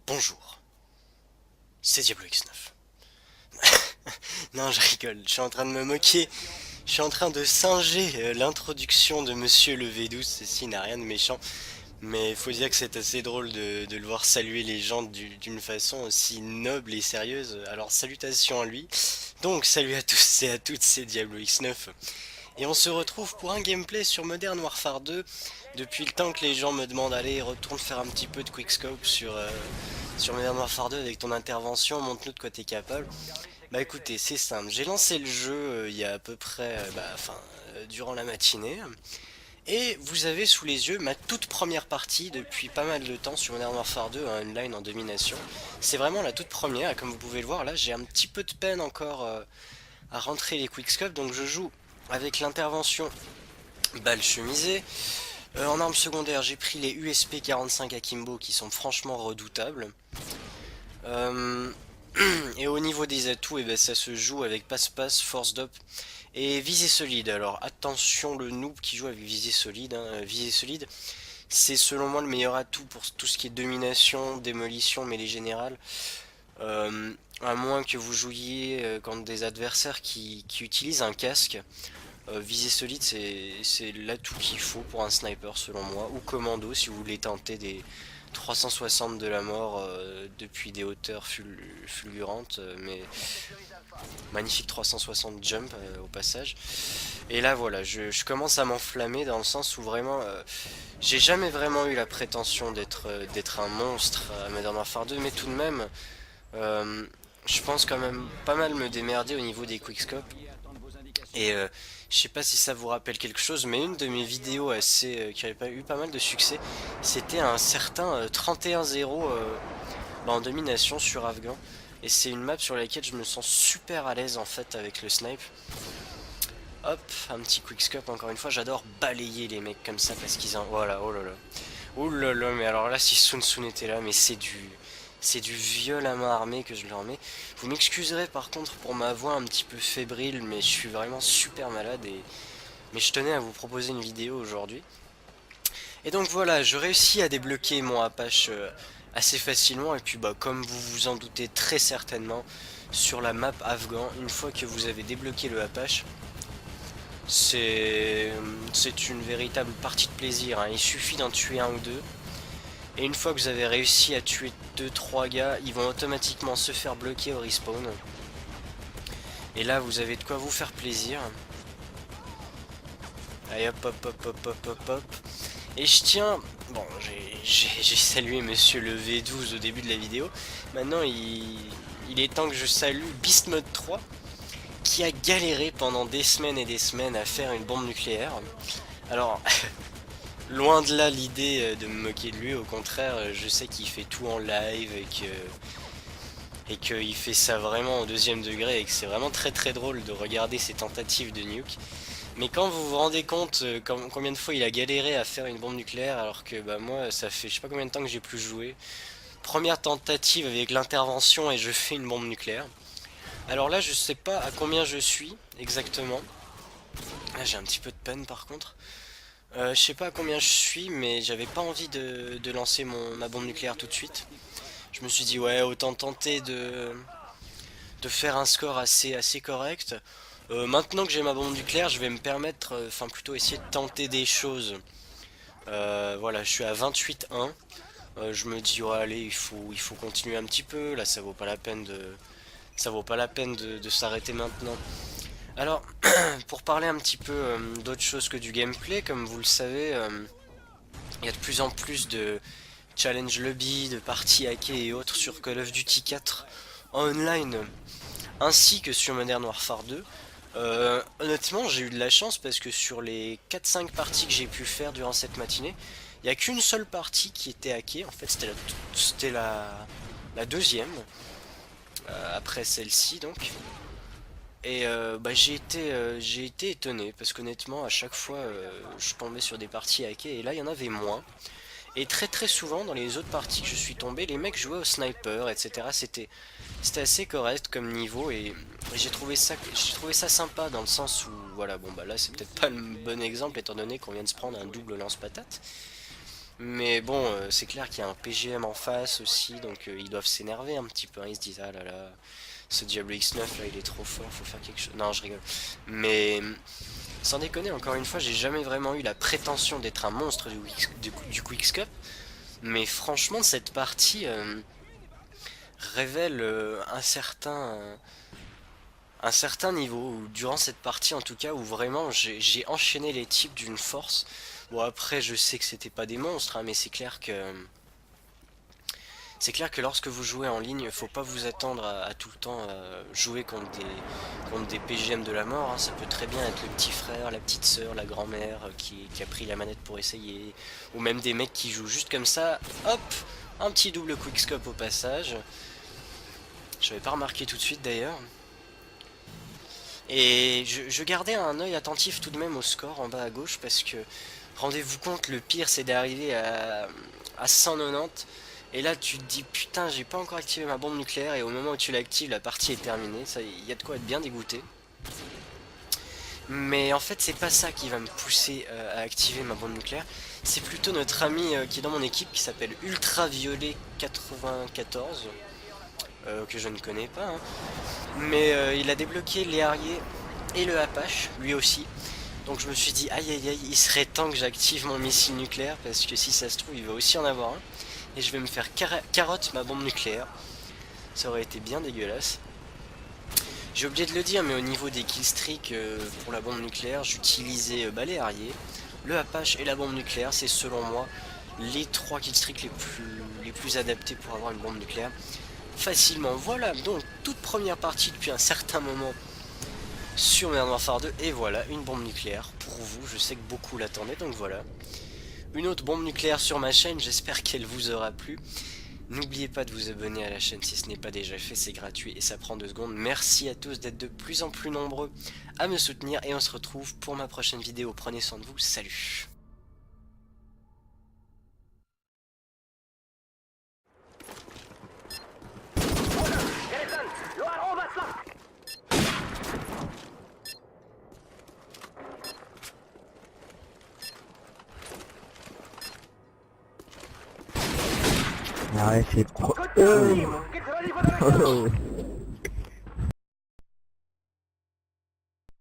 Bonjour, c'est Diablo X9. Non, je rigole, je suis en train de me moquer. Je suis en train de singer l'introduction de Monsieur le V12, ceci n'a rien de méchant. Mais il faut dire que c'est assez drôle de le voir saluer les gens d'une façon aussi noble et sérieuse. Alors salutations à lui. Donc salut à tous et à toutes, c'est Diablo X9. Et on se retrouve pour un gameplay sur Modern Warfare 2. Depuis le temps que les gens me demandent, allez, retourne faire un petit peu de quickscope sur Modern Warfare 2 avec ton intervention, montre-nous de quoi t'es capable. Bah écoutez, c'est simple, j'ai lancé le jeu il y a à peu près, durant la matinée. Et vous avez sous les yeux ma toute première partie depuis pas mal de temps sur Modern Warfare 2 en online en domination. C'est vraiment la toute première, et comme vous pouvez le voir là, j'ai un petit peu de peine encore à rentrer les quickscopes, donc je joue avec l'intervention balle chemisée. En arme secondaire, j'ai pris les USP 45 Akimbo qui sont franchement redoutables. Euh, et au niveau des atouts, ça se joue avec passe-passe, force d'op et visée solide. Alors attention le noob qui joue avec visée solide. Visée solide, c'est selon moi le meilleur atout pour tout ce qui est domination, démolition, mêlée générale. À moins que vous jouiez contre des adversaires qui utilisent un casque. Visée solide, c'est l'atout qu'il faut pour un sniper selon moi, ou commando si vous voulez tenter des 360 de la mort depuis des hauteurs fulgurantes, mais magnifique 360 jump au passage. Et là voilà, je commence à m'enflammer dans le sens où vraiment, j'ai jamais vraiment eu la prétention d'être un monstre à Modern Warfare 2, mais tout de même, euh, je pense quand même pas mal me démerder au niveau des quickscopes. Et je sais pas si ça vous rappelle quelque chose, mais une de mes vidéos qui avait eu pas mal de succès, c'était un certain 31-0 en domination sur Afghan. Et c'est une map sur laquelle je me sens super à l'aise en fait avec le snipe. Hop, un petit quickscope encore une fois, j'adore balayer les mecs comme ça parce qu'ils ont... Voilà, oh là là. Oh là là, mais alors là si Sun Sun était là, mais c'est du viol à main armée que je leur mets. Vous m'excuserez par contre pour ma voix un petit peu fébrile, mais je suis vraiment super malade mais je tenais à vous proposer une vidéo aujourd'hui. Et donc voilà, je réussis à débloquer mon Apache assez facilement et puis bah comme vous vous en doutez très certainement sur la map Afghan, une fois que vous avez débloqué le Apache, c'est une véritable partie de plaisir, hein. Il suffit d'en tuer un ou deux. Et une fois que vous avez réussi à tuer deux trois gars, ils vont automatiquement se faire bloquer au respawn. Et là, vous avez de quoi vous faire plaisir. Allez hop hop hop hop hop hop hop. Et je tiens... Bon, j'ai salué Monsieur le V12 au début de la vidéo. Maintenant, il est temps que je salue Beast Mode 3, qui a galéré pendant des semaines et des semaines à faire une bombe nucléaire. Alors, loin de là l'idée de me moquer de lui, au contraire, je sais qu'il fait tout en live et qu'il fait ça vraiment au deuxième degré et que c'est vraiment très très drôle de regarder ses tentatives de nuke. Mais quand vous vous rendez compte combien de fois il a galéré à faire une bombe nucléaire alors que bah moi ça fait je sais pas combien de temps que j'ai plus joué. Première tentative avec l'intervention et je fais une bombe nucléaire. Alors là je sais pas à combien je suis exactement. Là j'ai un petit peu de peine par contre. Je sais pas à combien je suis, mais j'avais pas envie de lancer ma bombe nucléaire tout de suite. Je me suis dit ouais autant tenter de faire un score assez correct. Maintenant que j'ai ma bombe nucléaire, je vais me permettre, enfin plutôt essayer de tenter des choses. Voilà, je suis à 28-1. Je me dis ouais allez il faut continuer un petit peu. Là ça vaut pas la peine de s'arrêter maintenant. Alors pour parler un petit peu d'autre chose que du gameplay, comme vous le savez, il y a de plus en plus de challenge lobby, de parties hackées et autres sur Call of Duty 4 en online, ainsi que sur Modern Warfare 2. Honnêtement, j'ai eu de la chance parce que sur les 4-5 parties que j'ai pu faire durant cette matinée, il n'y a qu'une seule partie qui était hackée. En fait, c'était la deuxième, après celle-ci donc. Et bah, j'ai été étonné parce qu'honnêtement, à chaque fois, je tombais sur des parties hackées et là, il y en avait moins. Et très très souvent dans les autres parties que je suis tombé, les mecs jouaient au sniper, etc. C'était assez correct comme niveau et j'ai trouvé ça sympa dans le sens où voilà bon bah là c'est peut-être pas le bon exemple étant donné qu'on vient de se prendre un double lance-patate. Mais bon, c'est clair qu'il y a un PGM en face aussi, donc ils doivent s'énerver un petit peu, hein. Ils se disent, ah là là, ce Diablo X9 là il est trop fort, faut faire quelque chose. Non, je rigole. Mais sans déconner, encore une fois, j'ai jamais vraiment eu la prétention d'être un monstre du Quickscope. Mais franchement, cette partie révèle un certain niveau, ou durant cette partie en tout cas, où vraiment j'ai enchaîné les types d'une force. Bon après je sais que c'était pas des monstres, hein, mais c'est clair que lorsque vous jouez en ligne, faut pas vous attendre à tout le temps jouer contre des PGM de la mort, hein. Ça peut très bien être le petit frère, la petite sœur, la grand-mère qui a pris la manette pour essayer, ou même des mecs qui jouent juste comme ça, hop, un petit double quickscope au passage. Je n'avais pas remarqué tout de suite d'ailleurs. Et je gardais un œil attentif tout de même au score en bas à gauche parce que, rendez-vous compte, le pire c'est d'arriver à 190 et là tu te dis putain j'ai pas encore activé ma bombe nucléaire et au moment où tu l'actives la partie est terminée, ça il y a de quoi être bien dégoûté. Mais en fait c'est pas ça qui va me pousser à activer ma bombe nucléaire, c'est plutôt notre ami qui est dans mon équipe qui s'appelle Ultraviolet 94 que je ne connais pas, hein. Mais il a débloqué les Harriers et le Apache, lui aussi. Donc je me suis dit, aïe aïe aïe, il serait temps que j'active mon missile nucléaire, parce que si ça se trouve, il va aussi en avoir un. Et je vais me faire carotte ma bombe nucléaire. Ça aurait été bien dégueulasse. J'ai oublié de le dire, mais au niveau des killstreaks pour la bombe nucléaire, j'utilisais les Harriers, le Apache et la bombe nucléaire. C'est selon moi les 3 killstreaks les plus adaptés pour avoir une bombe nucléaire. Facilement, voilà, donc toute première partie depuis un certain moment sur Modern Warfare 2, et voilà, une bombe nucléaire pour vous, je sais que beaucoup l'attendaient, donc voilà. Une autre bombe nucléaire sur ma chaîne, j'espère qu'elle vous aura plu. N'oubliez pas de vous abonner à la chaîne si ce n'est pas déjà fait, c'est gratuit et ça prend 2 secondes. Merci à tous d'être de plus en plus nombreux à me soutenir et on se retrouve pour ma prochaine vidéo. Prenez soin de vous, salut! Ah ouais, c'est pro.